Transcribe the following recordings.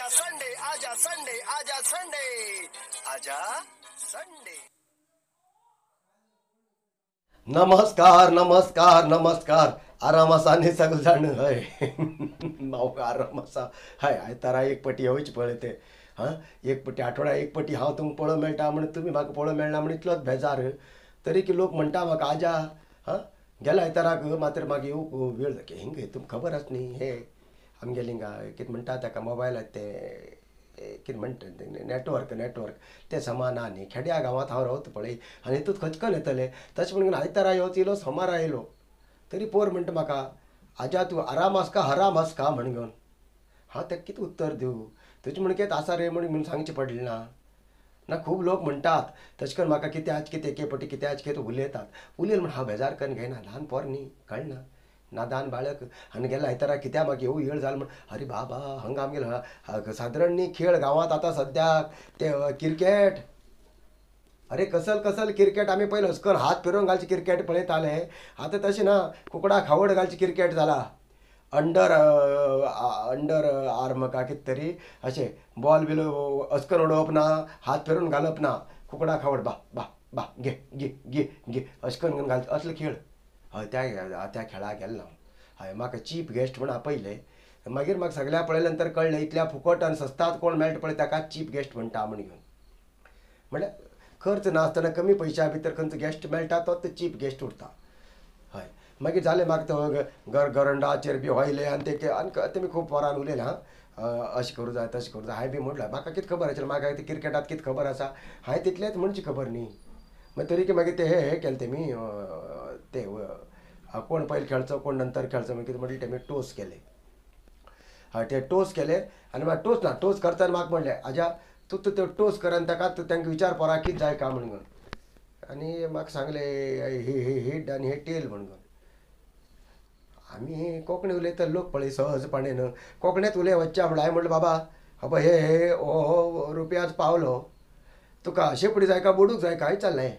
आजा संडे आजा संडे आजा संडे आजा संडे। नमस्कार नमस्कार नमस्कार आरामासाने सगळं हय नाव आरामासा हय आयतारा एक पटी होयच पळय हां एक पटी आठवड्या एक पटी हांव तुमकां पळोवंक मेळटा म्हण तुमी म्हाका पळोवंक मेळना म्हण इतलोच बेजार तरी की लोक म्हणटा म्हाका आजा हां गेल्या आयताराक मात्र म्हाका येवंक वेळ हिंग तुमकां खबर आसा न्ही हे आमगेले हिंगा कितें म्हणटा ताका मोबायलाक ते कितें म्हणटा नेटवर्क ते समाना न्ही खेड्या गांवांत हांव रावता पळय आनी हितूंत खचकन येतले तशें म्हणून आयतारा येवच इलो सोमारा येयलो तरी पोर म्हणटा म्हाका आजा तूं आराम आस का हराम आस का म्हण घेवन हांव ताका कितें उत्तर दिवं तुजें म्हणकेत आसा रे म्हणून सांगचें पडलें ना खूब लोक म्हणटात तशें करून म्हाका कितें एके पटी कितें उलयतात उलयल म्हण हांव बेजार करून घेयना ल्हान पोर न्ही कळना नादान बाळक आनी गेल्या आयतारा कित्याक म्हाका येवं येळ जालो म्हण अरे बाबा हांगा आमगेलो सादारण न्ही खेळ गांवांत आतां सद्याक ते क्रिकेट अरे कसल क्रिकेट आमी पयलीं हसकन हात फिरोवन घालचे क्रिकेट पळयताले आतां तशें ना कुकडा खावड घालची क्रिकेट जाला अंडर आर्म का कितें तरी अशें बॉल बील हसकन उडोवप ना हात फिरोवन घालप ना कुकडा खावड बा बा बा घे घे घे घे हसकन घालचे असले खेळ हय त्या खेळाक गेल्लो हय म्हाका चीफ गेस्ट म्हणून आपयले मागीर म्हाका सगळ्या पळयल्या नंतर कळ्ळें इतल्या फुकट आनी सस्तात कोण मेळटा पळय ताका चीफ गेस्ट म्हणटा म्हण घेवन म्हळ्यार खर्च नासतना कमी पयशा भितर खंयचो गेस्ट मेळटा तोच चीफ गेस्ट उरता हय मागीर जालें म्हाका तो गरंडाचेर बी व्हायले आनी तेमी खूब पोरान उलयलें हां अशें करूं जाय तशें करूं जाय हांवें बी म्हणलें म्हाका कितें खबर आशिल्लें म्हाका ते क्रिकेटांत कितें खबर आसा हांवें तितलेंच म्हणची खबर न्ही मागीर तरी की मागीर ते हे केलें तेमी ते कोण पयलीं खेळचो कोण नंतर खेळचो मागीर कितें म्हणलें तेमी टोस केले हय ते टोस केले आनी मागीर टोस करतना म्हाका म्हणलें आजा तूं ते टोस कर आनी ताका तांकां विचार पोरा कितें जाय काय म्हणून आनी म्हाका सांगलें हे हेड आनी हे टेल म्हणून आमी कोंकणी उलयता लोक पळय सहजपणेन कोंकणीत उलय वच्चा म्हणलें हांवें म्हणलें बाबा बाबा हे हो रुपयाच पावलो तुका शेपडी जाय का बोडूक जाय काय विचारलें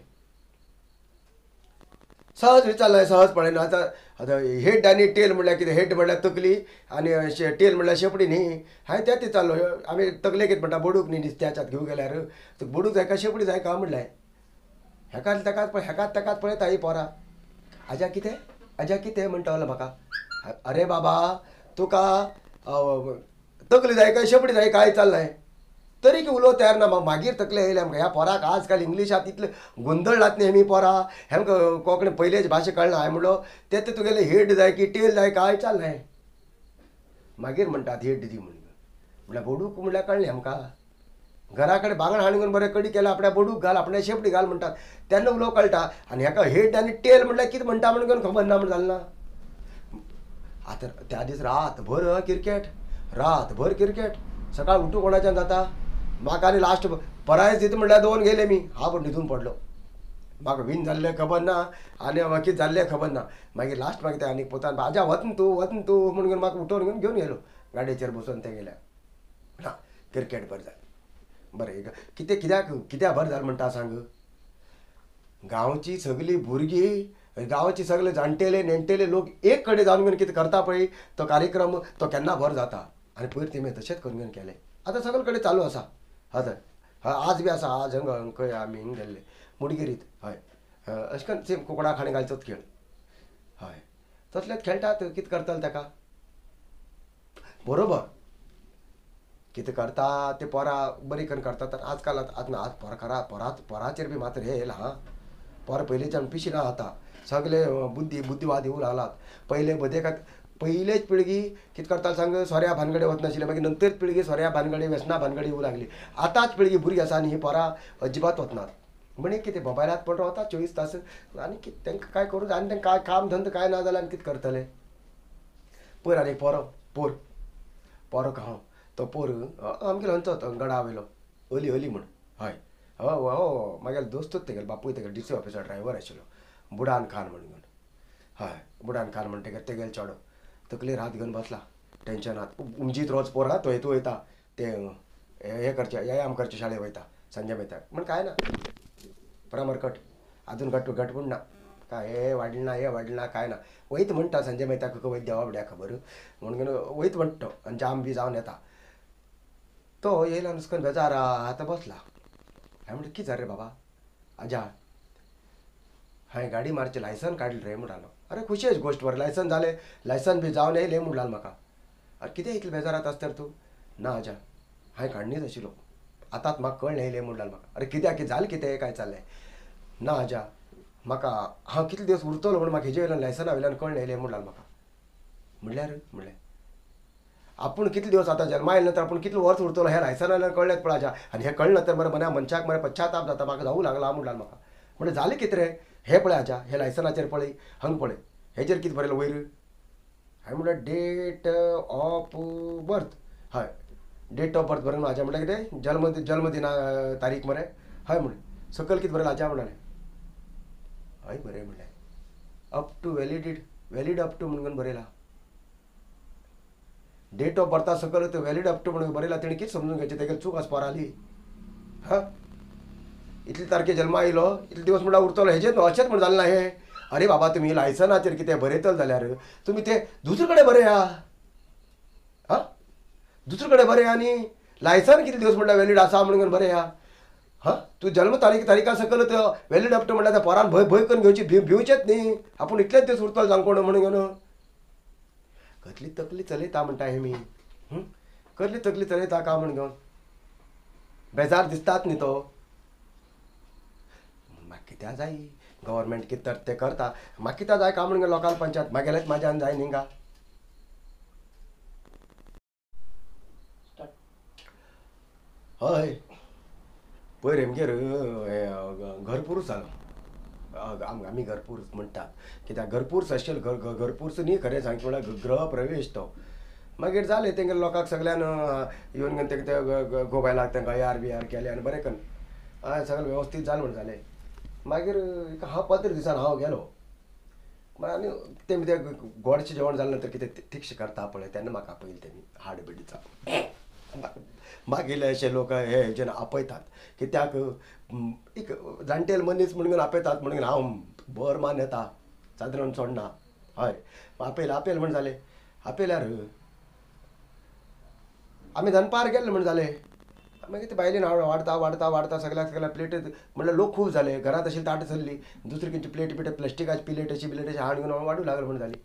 सहज विचारलें सहजपणेन आतां हेड आनी टेल म्हणल्यार कितें हेड म्हणल्यार तकली आनी टेल म्हणल्यार शेपडी न्ही हांवें तेच विचारलो आमी तकले कितें म्हणटा बोडूक न्ही नुस्त्याच्यात घेवं गेल्यार तुका बोडूक जाय का शेपडी जाय का म्हणलें हेकाच ताकाच पळयता ही पोरा आजा कितें म्हणटालो म्हाका अरे बाबा तुका तकली जाय काय शेपडी जाय काय विचारलें तरी की उलोवंक तयार ना मागीर तकले येयले आमकां ह्या पोराक आज काल इंग्लिशांत इतले गोंधळात न्ही आमी पोरा हेमकां कोंकणी पयलेच भाशा कळना हांवें म्हणलो ते तुगेले हेड जाय की टेल जाय काय विचारलें मागीर म्हणटात हेड दी म्हणल्यार बोडूक म्हणल्यार कळ्ळें आमकां घरा कडेन बांगड हाडून बरें कडी केला आपल्या बोडूक घाल आपल्या शेपडी घाल म्हणटात तेन्ना उलोवंक कळटा आनी हेका हेड आनी टेल म्हणल्यार कितें म्हणटा म्हणून घेवन खबर ना म्हण जालें ना आतां त्या दीस रातभर क्रिकेट सकाळ उठूं कोणाच्यान जाता म्हाका आनी लास्ट प्रायज दिता म्हणल्यार 2 गेले मी हांव पण न्हिदून पडलो म्हाका विन जाल्लें खबर ना आनी म्हाका कितें जाल्लें खबर ना मागीर लास्ट मागीर ते आनी पोतान आजा वत न्ही तूं म्हणून म्हाका उठोवन घेवन गेलो गाडयेचेर बसून ते गेल्या ना क्रिकेट बरें जालें बरें कित्याक बरें जालें म्हणटा सांग गांवची सगळीं भुरगीं गांवचे सगळे जाणटेले नेणटेले लोक एक कडेन जावन घेवन कितें करता पळय तो कार्यक्रम तो केन्ना बरो जाता आनी पयर तेमी तशेंच करून घेवन केलें आतां सगळे कडेन चालू आसा हय आज बी आसा आज खंय आमी हिंग गेल्ले मुडगिरीत हय अशें करून सेम कुकडा खाणे घालचोच खेळ हय तसलेच खेळटात कितें करतले ताका बरोबर कितें करता ते पोरां बरी करून करतात आज काल आज पोराचेर बी मात्र हे येयला हां पोरां पयलींच्यान पिशिना आतां सगळे बुद्धीवाद येवंक लागलात पयलेच पिळगी कितें करता सांग सोऱ्या भानगडे वच नाशिल्ले मागीर नंतर पिळगी सोऱ्या भानगडी व्यसना भानगडी येवंक लागली आतांच पिळगी भुरगीं आसा आनी ही पोरां अजिबात वचनात म्हणे कितें मोबायलात पण रावता 24 तास आनी कितें तांकां काय करूं आनी तांकां काय काम धंदो काय ना जाल्यार आनी कितें करतले पयर आनी पोरो हांव तो पोर आमगेलो खंयचो गडा वयलो अली म्हण हय हो म्हागेलो दोस्तूच तेगेलो बापूय तेगेलो DC ऑफिसार ड्रायव्हर आशिल्लो बुडान खान म्हणून हय बुडान खान म्हण तेगेलो चेडो तकलेर हात घेवन बसला टेन्शनात उमजीत रोज पोर तो हेतू वयता ते हे करचे व्यायाम करचे शाळेक वयता संजय मेहता म्हण काय ना परामरकट अजून घटपूण ना काय हे वाडना काय ना वयत म्हणटा संजय मेहता खंय वयत देवा बड्या खबर म्हणून वयत म्हणटा आनी जाम बी जावन येता तो येयला नुस्कन बेजारा आता बसला. हांवें म्हणलें कितें रे बाबा आजा हांवें गाडी मारचें लायसन काडलें रे म्हणटालो. अरे खुशेच गोश्ट बरें लायसन जालें लायसन बी जावन येयलें म्हणटालो म्हाका. अरे कितें इतलें बेजारात आसता तर तूं. ना आजा हांवें काडनीच आशिल्लो आतांच म्हाका कळ्ळें येयलें म्हणटालो म्हाका. अरे कित्याक जालें कितें काय चाललें. ना आजा म्हाका हांव कितले दीस उरतलो म्हण म्हाका हेजे वयल्यान लायसना वयल्यान कळ्ळें येयलें म्हणटालो म्हाका. म्हणल्यार म्हणलें आपूण कितले दिवस आतां जल्मा आयले नंतर आपूण कितले वर्स उरतलो हें लायसना वयल्यान कळ्ळेंच पळय. आनी हें कळ्ळें नंतर मरे मना मनशाक मरे पश्चाताप जाता म्हाका जावूं लागला म्हणटालो म्हाका. म्हणलें जालें कितें रे हें पळय आजा हे लायसनाचेर पळय हांगा पळय हेजेर कितें बरयलें वयर. हांवें म्हणलें डेट ऑफ बर्थ. हय डेट ऑफ बर्थ बरें न्हू आजा. म्हणलें कितें जल्मदिना तारीख मरे. हय म्हणलें सकयल कितें बरयलें आजा म्हणलें. हय बरें म्हणलें up to valid up to म्हणून बरयला. डेट ऑफ बर्था सकयल वॅलीड अप टू म्हणून बरयला. तेणी कितें समजून घेवचें तेगे चूक आसपाराली. हां इतले तारखे जल्मा आयलो इतले दिवस म्हणल्यार उरतलो हेजेर अशेंच म्हण जालें ना हें. अरे बाबा तुमी लायसनाचेर कितें बरयतले जाल्यार तुमी तें दुसरे कडेन बरया. हां दुसरे कडेन बरया आनी लायसन कितले दिवस म्हणल्यार वॅलीड आसा म्हणून बरया. हां तूं जल्म तारीखा सकयल वॅलीड अप टू म्हणल्यार त्या पोरान भंय करून घेवची भिवचेच न्ही. आपूण इतलेच दीस उरतलो जांकोण म्हणून घेवन कसली तकली चलयता म्हणटा हे मी. कसली तकली चलयता काय म्हण घेवन बेजार दिसतात न्ही तो. म्हाका कित्याक जाय गव्हर्मेंट कितें तर तें करता म्हाका कित्याक जाय काय म्हणून लोकल पंचायत म्हागेलेच म्हाज्यान जाय न्ही गा. हय पयर आमगेर घरपुरूस जालो. आमी घरपुरूस म्हणटात कित्याक घरपुरूस आशिल्लो घरपुरूस न्ही खरें सांगचें म्हळ्यार ग्रह प्रवेश तो. मागीर जालें तेंगे लोकांक सगळ्यान येवन घेवन तें गोबायलाक तेंकां यार बियार केलें आनी बरें करून सगळें वेवस्थीत जालें म्हण जालें. मागीर हांव 15 दिसान हांव गेलो. आनी तें गोडचें जेवण जालें नंतर कितें तिकशें करता पळय तेन्ना म्हाका आपयलें तेमी हाड बिडीचा. मागीर अशे लोक हे हेजेन आपयतात कित्याक एक जाणटेल मनीस म्हणून आपयतात म्हणून हांव बर मान येता सादारण सोडना. हय आपयल म्हण जालें. आपयल्यार आमी दनपार गेल्ले म्हण जालें. मागीर ते बायलेन वाडता सगळ्याक प्लेट म्हणल्यार लोक खूब जाले. घरांत आशिल्ली ताट चल्ली दुसरी खंयची प्लेट प्लास्टिकाची प्लेट अशी हाड घेवन वाडू लागलो म्हण जाली.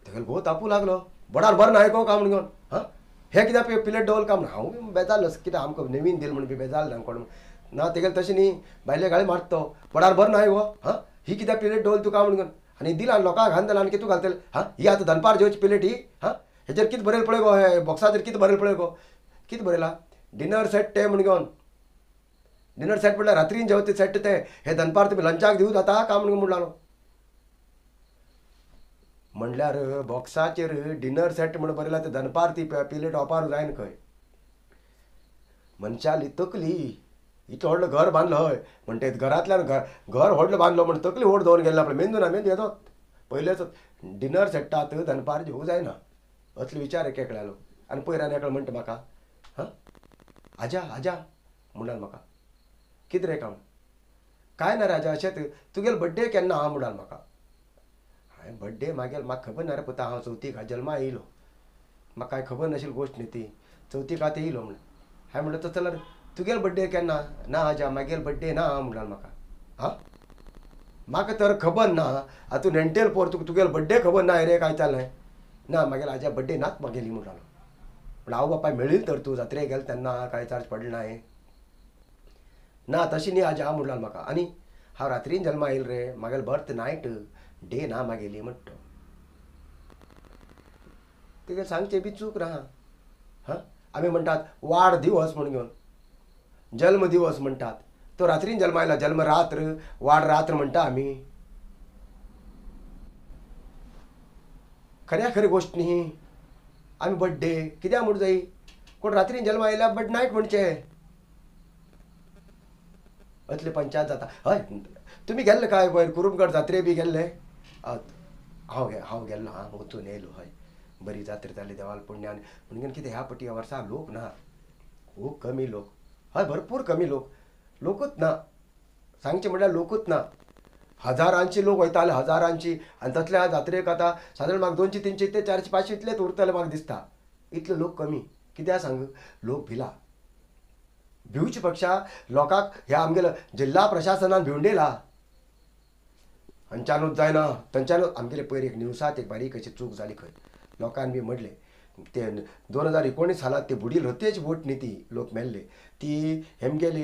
तेगेलो घोव तापू लागलो बडार बरें न्हय गो काय म्हण घेवन. हां हे कित्याक प्लेट दवरल काय म्हण हांव बेजारलो कित्याक आमकां नवीन दिल म्हण बी बेजारलो हांव कोण ना. तेगेले तशें न्ही बायले गाळी मारता तो बडार बरें न्हय गो. हां ही कित्याक प्लेट दवरल तुका म्हण घेवन आनी दिला आनी लोकांक घालतले आनी कितू घालतले. हां ही आतां दनपार जेवची प्लेट ही. हां हेजेर कितें बरयलें पळय गो हे बॉक्साचेर कितें बरयलें पळय गो. कितें बरयलां डिनर सेट ते म्हण घेवन. डिनर सेट म्हणल्यार रात्रीन जेवता सेट ते हे दनपार तुमी लंचाक दिवं जाता काय म्हण म्हणलो. म्हणल्यार बॉक्साचेर डिनर सेट म्हण बरयला ते दनपार ती प्लेट ओपार जायना खंय. मनशाली तकली इतलो व्हडलो घर बांदलो हय म्हणटा घरांतल्यान घर व्हडलो बांदलो म्हण तकली व्हड दवरून गेले आपले मेंदू ना मेंदू येतो पयलेच डिनर सेटात दनपार जेवूं जायना असले विचार एकेकल्यालो. आनी पयर आनी एकलो म्हणटा म्हाका हां आजा म्हणटालो म्हाका कितें रे काम काय ना राजा अशेंच तुगेलो बड्डे केन्ना आहा म्हणटालो म्हाका. हांवें बड्डे म्हागेलो म्हाका खबर ना रे पुता हांव चवथीक जल्मा येयलो म्हाका कांय खबर नाशिल्ली गोश्ट न्ही ती चवथीक आतां येयलो म्हणून. हांवें म्हणलें जाल्यार तुगेलो बड्डे केन्ना ना आजा म्हागेलो बड्डे ना म्हणटालो म्हाका. हां म्हाका तर खबर ना आतां नेण्टेल पोर तुगेलो बड्डे खबर ना रे काय जालें ना म्हागेलो आजा बड्डे नाच म्हागेली म्हणटालो. पूण हांव बापाय मेळ्ळी तर तूं जात्रेक गेलें तेन्ना कांय चार्ज पडलें ना ना तशी न्ही आजा म्हणटालो म्हाका. आनी हांव रात्रीन जल्मा येयलो रे म्हागेलो बर्थ नायट डे ना म्हागेली म्हणटा. तेगे सांगचें बी चूक ना. हां आमी म्हणटात वाड दिवस म्हण घेवन जल्म दिवस म्हणटात तो रात्रीन जल्मा आयला जल्म रात्र वाड रात्र म्हणटा आमी. खऱ्या खरी गोश्ट न्ही. आमी बड्डे कित्याक म्हणूं जाय कोण रात्रीन जल्मा आयल्या बट नायट म्हणचे असले पंचायत जाता. हय तुमी गेल्ले काय पयर कुरुमगड जात्रे बी गेल्ले. हांव गेल्लो हां वचून येयलो. हय बरी जात्रा जाली देवाल पुण्यान म्हणून कितें ह्या पटी वर्सा लोक ना खूब कमी लोक. हय भरपूर कमी लोकूच ना सांगचें म्हणल्यार लोकूच ना. हजारांची लोक वयताले हजारांची आनी तसल्या जात्रेक आतां सादारण म्हाका 200 300 ते 400 500 इतलेच उरतले म्हाका दिसता. इतले लोक कमी कित्याक सांग लोक भिला भिवचे पेक्षा लोकांक हे आमगेलं जिल्हा प्रशासनान भिवन दिला हांच्यानूच जायना थंयच्यानूच आमगेले पयर एक न्यूसात एक बारीक अशी चूक जाली खंय लोकांनी बी म्हणले ते 2019 सालात ते बुडील रतेची बोट न्ही ती लोक मेल्ले ती हेमगेली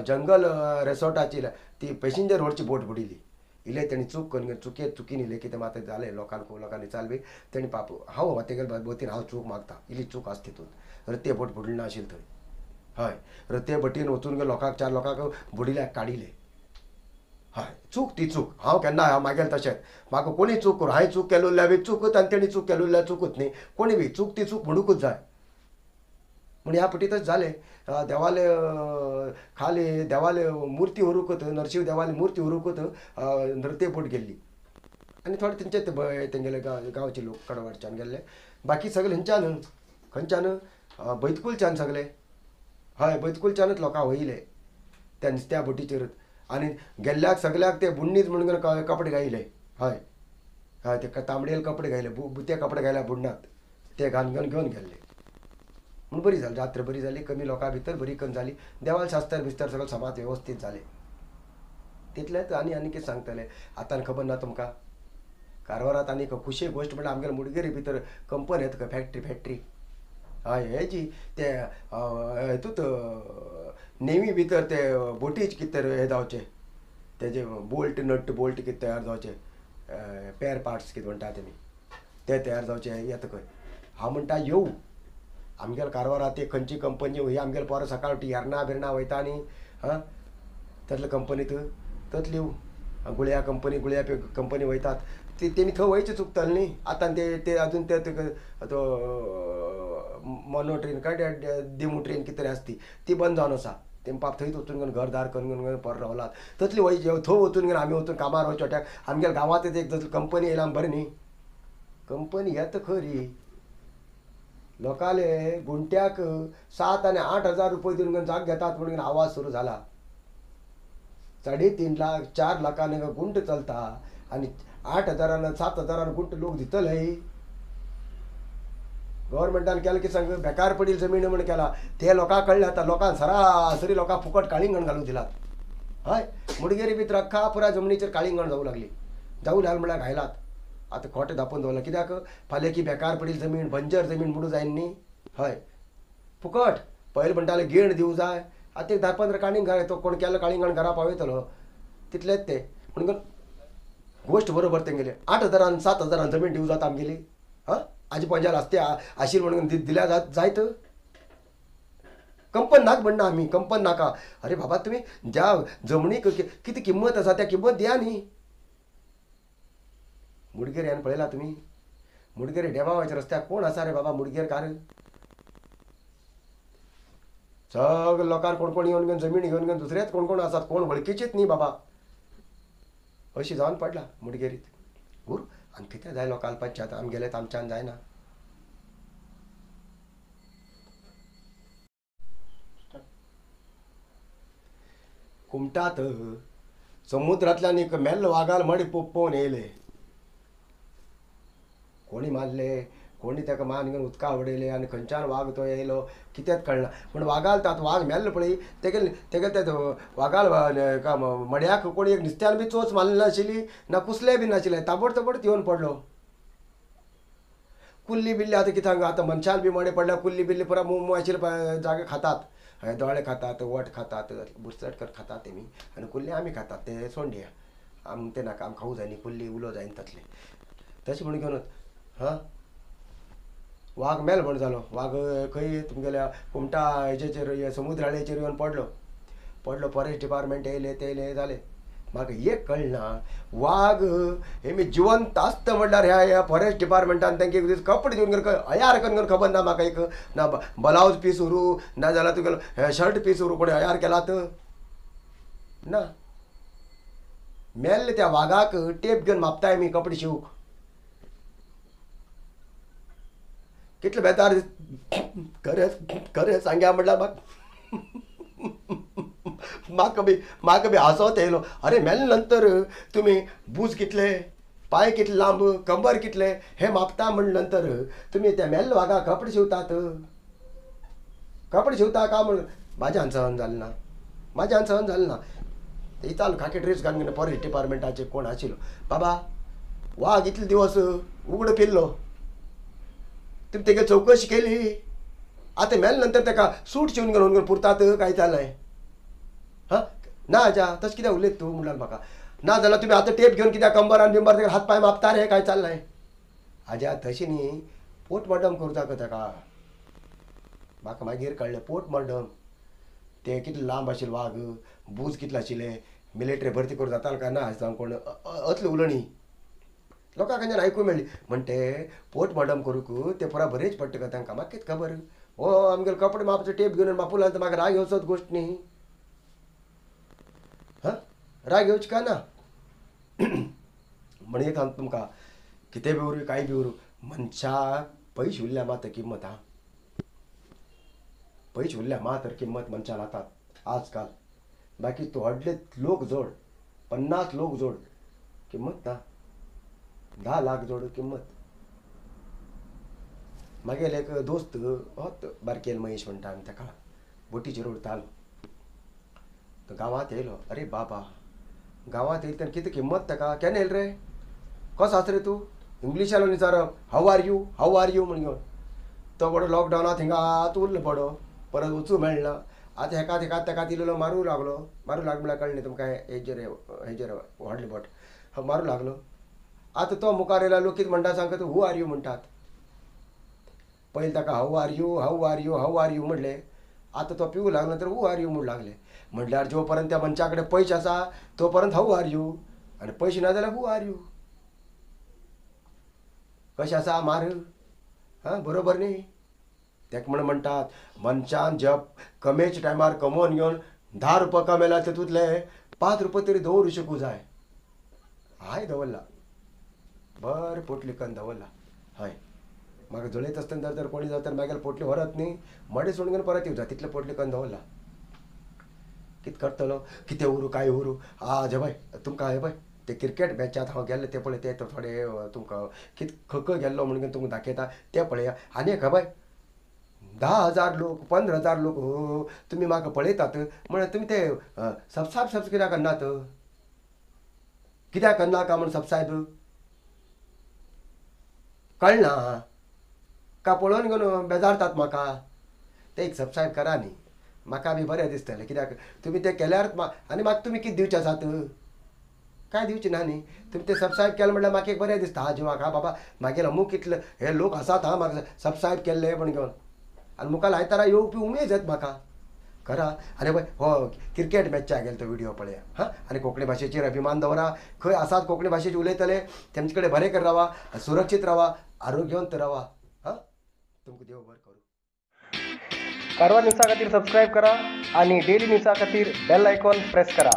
जंगल रेसॉर्टाची ती पॅसेंजर रोडची बोट बुडिली इले तेणी चूक करून चुकीन इले कितें मात जालें लोकांनी चालवी तेणी पाप हांव तेगेले बोटीन हांव चूक मागता इली चूक आसा तितून रते बोट बुडली नाशिल्ली थंय हय रते बोटीन वचून लोकांक 4 लोकांक बुडिल्याक काडिले हय चूक ती चूक हांव केन्ना हांव मागेल तशेंच म्हाका कोणी चूक करूं हांवें चूक केलो उरल्या बी चूकच आनी तेणी चूक केलो उरल्या चूकच न्ही कोणी बी चूक ती चूक म्हणूकूच जाय म्हण ह्या पटीतच जालें देवाले खाली देवाले मुर्ती व्हरूकूच नरशिंव देवाली मुर्ती व्हरूकूच नृत्य बोट गेल्ली आनी थोडे तेंचे तेंगेले गांवचे लोक कडवाडच्यान गेल्ले बाकी सगळे हेंच्यान खंयच्यान बैतकुलच्यान सगळे हय बैतकुलच्यानूच लोकां वयले त्या नुस्त्या बोटीचेर आनी गेल्ल्याक सगळ्याक ते बुडणीच म्हणून कपडे घायले हय हय ते तांबडेल कपडे घायले बुते कपडे घायल्या बुडनात ते घेवन गेल्ले म्हूण बरी जाली रात्र बरी जाली कमी लोकां भितर बरी करून जाली देवाल शास्त्र बिस्तर सगळें समाज वेवस्थीत जालें तितलेंच आनी कितें सांगतले आतां खबर ना तुमकां कारवारांत आनी खुशी गोश्ट म्हणल्यार आमगेले मुडगेरी भितर कंपनी येता फॅक्टरी हय हेजी ते हेतूत नेवी भितर ते बोटीच कितें हे जावचे तेजे बोल्ट नट बोल्ट कितें तयार जावचे पेर पार्ट्स कितें म्हणटा तेमी ते तयार जावचे येता खंय हांव म्हणटा येवं आमगेले कारवारांत ते खंयची कंपनी ही आमगेले पोरां सकाळ येरना बिरना वयता न्ही हां तसले कंपनीत तसली गुळ्या कंपनी वयतात तेणी थंय वयचें चुकतलें न्ही आतां ते अजून ते तो मोनो ट्रेन काय डिमो ट्रेन कितें तरी आसता ती बंद जावन आसा तेम पाप थंयच वचून घेवन घरदार करून पर रावलात तसली थंय वचून घेवन आमी वचून कामार वचोट्याक वाट्याक आमगेल्या गांवांतच एक तसली कंपनी येयला बरें न्ही कंपनी येता खरी लोकाले गुंट्याक 7 आनी 8 हजार रुपये दिवन घेवन जाग घेतात म्हणून आवाज सुरू जाला 3.5 लाख 4 लाखांनी गुंट चलता आनी 8 हजारान 7 हजारान गुंट लोक दितले गव्हर्मेंटान केलें की सांग बेकार पडील जमीन म्हण केला ते लोकांक कळ्ळें आतां लोकांक सरासरी लोकांक फुकट काळिंगण घालूंक दिलात हय मुडगेरी भितर अख्खा पुराय जमनीचेर काळिंगण जावूं लागली म्हळ्यार घायलात आतां खोटें दापून दवरला कित्याक फाल्यां की बेकार पडील जमीन बंजर जमीन म्हणूं जायना न्ही हय फुकट पयलीं म्हणटाले गेण दिवं जाय आतां 10-15 काळिंग तो कोण केलो काळिंगण घरा पावयतलो तितलेंच ते म्हणून गोश्ट बरोबर तेंगेले 8 हजारान 7 हजारान जमीन दिवं जाता आमगेली हां आजी पंजाल आसते आशिल्ली म्हणून दिल्या जायत कंपन नाका म्हणना आमी कंपन नाका अरे बाबा तुमी ज्या जमनीक कितें किंमत आसा त्या किंमत दिया न्ही मुडगेर ह्यान पळयला तुमी मुडगेर डेमावाच्या रस्त्याक कोण आसा रे बाबा मुडगेरकार सगळे लोकांक कोण येवन घेवन जमीन घेवन दुसरेच कोण आसात कोण वळखीचेच न्ही बाबा अशी जावन पडला मुडगेरीत उर आनी कितें जाय लोकांक पंचायत आमगेले आमच्यान जायना कुमटात समुद्रांतल्यान एक मेल्ल वागाल मडी पोवन येयले कोणी मारले कोणी ताका मान घेवन उदका उडयले आनी खंयच्यान वाग तो येयलो कितेंच कळना पूण वागाल तात वाग मेल्लो पळय तेगेले ते वागाल मड्याक कोणी एक नुस्त्यान बी चोच मारली नाशिल्ली ना कुसलें बी नाशिल्लें ताबडतोबड येवन पडलो कुल्ली बिल्ली आतां कितें सांग आतां मनशान बी मडे पडल्या कुल्ली बिल्ली पुरा मोमो आशिल्ले जागे खातात दोळे खातात वट खातात बुरसट कर खातात तेमी आनी कुल्ली आमी खातात ते सोंडया आम ते नाका आम खावूं जाय न्ही कुल्ली उलो जायन तसले तशें म्हणून घेवन हां वाघ मेल म्हण जालो वाघ खंय तुमगेल्या कुमटा हेचेर समुद्राळेचेर येवन पडलो फॉरेस्ट डिपार्टमेंट येयले ते येयले जाले म्हाका एक कळना वाघ हेमी जिवंत आसता म्हणल्यार ह्या फॉरेस्ट डिपार्टमेंटान तांकां एक दीस कपडे दिवन हयार करून खबर ना म्हाका एक ना ब्लावज पीस उरू ना जाल्यार तुगेलो शर्ट पीस उरू कोणी हयार केलात ना मेल्ले त्या वाघाक टेप घेवन मापताय मी कपडे शिवूंक कितले बेजार खरें सांगया म्हणल्यार म्हाका बी हांसोत येयलो अरे मेले नंतर तुमी बूज कितले पांय कितले लांब कंबर कितले हे मापता म्हण नंतर तुमी त्या मेल्ले वाघाक कपडे शिवतात कपडे शिवता का म्हणून माझ्यान सहन जालें ना, माझ्यान सहन जालें ना. ते चालू खाकी ड्रेस घालून फॉरेस्ट डिपार्टमेंटाचे कोण आशिल्लो बाबा वाघ इतले दिवस उगडो फिरलो तुम्ही तेगे चौकशी केली आता मेल नंतर ताका सूट शिवून घेवन पुरतात काय चाललंय हां ना आजा तशें कित्याक उलयत तूं म्हणल्यार म्हाका ना जाल्यार तुमी आतां टेप घेवन कित्याक कंबर आनी बिंबर ताका हात पांय मापता रे काय चाललंय आजा तशें न्ही पोस्टमॉर्टम करूं ताका ताका म्हाका मागीर कळ्ळें पोस्टमॉर्टम ते कितले लांब आशिल्ले वाघ बूज कितले आशिल्ले मिलिटरी भरती करूं जातालो काय ना जावं कोण असली उलणी लोकांक खंयच्यान आयकूंक मेळ्ळी म्हणटे पोस्टमॉर्टम करूंक ते पुरा बरेच पडटा का तांकां म्हाका कितें खबर हो आमगेले कपडे मापचे टेप घेवन मापूं लागले म्हाका राग येवचोच गोश्ट न्ही हां राग येवची काय ना म्हण एक सांगता तुमकां कितें बी उरूं कांय बी उरूं मनशाक पयशे उरल्या मात किंमत आहा पयशे उरल्या मात किंमत मनशान आतात आजकाल बाकी तूं व्हडले लोक जोड 50 लोक जोड किंमत ना 10 लाख जोड किंमत मागेल एक दोस्त होत बारकेल महेश म्हणटा आमी ताका बोटीचेर उरतालो तो गांवांत येयलो अरे बाबा गांवांत येयले तेन्ना कितें किंमत ताका केन्ना येयले रे कसो आसा रे तूं इंग्लिशान विचारप हाव आर यू म्हण घेवन तो बडो लॉकडावनांत हिंगात उरलो बडो परत वचूं मेळना आतां हेका ताका इल्लो मारूं लागलो म्हळ्यार कळ्ळें तुमकां हेजेर व्हडले बट मारूं लागलो आतां तो मुखार येयला लोक कितें म्हणटा सांगता हू आर यू म्हणटात पयलीं ताका हाव आर यू म्हणलें आतां तो पिवूं लागलो नंतर हू आर यू म्हणूं लागले म्हटल्यार जो पर्यंत त्या मनशा कडेन पयशे आसा तो पर्यंत हाव आर यू आनी पयशे ना जाल्यार हू आर यू कशें आसा मार हां बरोबर न्ही तेका म्हण म्हणटात मनशान जप कमेच्या टायमार कमोवन घेवन 10 रुपया कमयला तेतूंतले 5 रुपया तरी दवरूं शकूं जाय हाय दवरला बरें पोटली कन्न दवरला हय म्हाका जळयत आसतना जर कोणी जाता मागीर पोटली व्हरत न्ही मडे सोडून घेवन परत येवचा तितले पोटली कन्न दवरला कितें करतलो कितें उरूं काय उरूं आज पय तुमकां हे पय ते क्रिकेट मॅचांत हांव गेल्ले ते पळय ते थोडे तुमकां कितें खो गेल्लो म्हणून तुमकां दाखयता ते पळया आनी एक खबर 10,000 लोक 15,000 लोक तुमी म्हाका पळयतात म्हण तुमी ते सबस्क्रायब कित्याक करनात कित्याक करना का म्हण सबस्क्रायब कळना का पळोवन घेवन बेजारतात म्हाका ते एक सबस्क्रायब करा न्ही म्हाका बी बरें दिसतलें कित्याक तुमी ते केल्यार आनी म्हाका तुमी कितें दिवचे आसात काय दिवचे ना न्ही तुमी ते सबस्क्रायब केलें म्हणल्यार म्हाका एक बरें दिसता जिवाक हा बाबा मागीर अमूक इतले हे लोक आसात हा म्हाका सबस्क्रायब केल्ले म्हण घेवन आनी मुखार आयतारा येवपी उमेद येत म्हाका खरा आनी पळय हो क्रिकेट मॅचच्या गेलो तो व्हिडिओ पळया हां आनी कोंकणी भाशेचेर अभिमान दवरा खंय आसात कोंकणी भाशेचे उलयतले तेमचे कडेन बरें कर रावा सुरक्षीत रावा आरोग्यवंत रावा हां तुमकां देव बरें करूं कारवार न्यूज़ा खातीर सबस्क्रायब करा आणि डेली न्यूज़ा खातीर बेल आयकॉन प्रेस करा.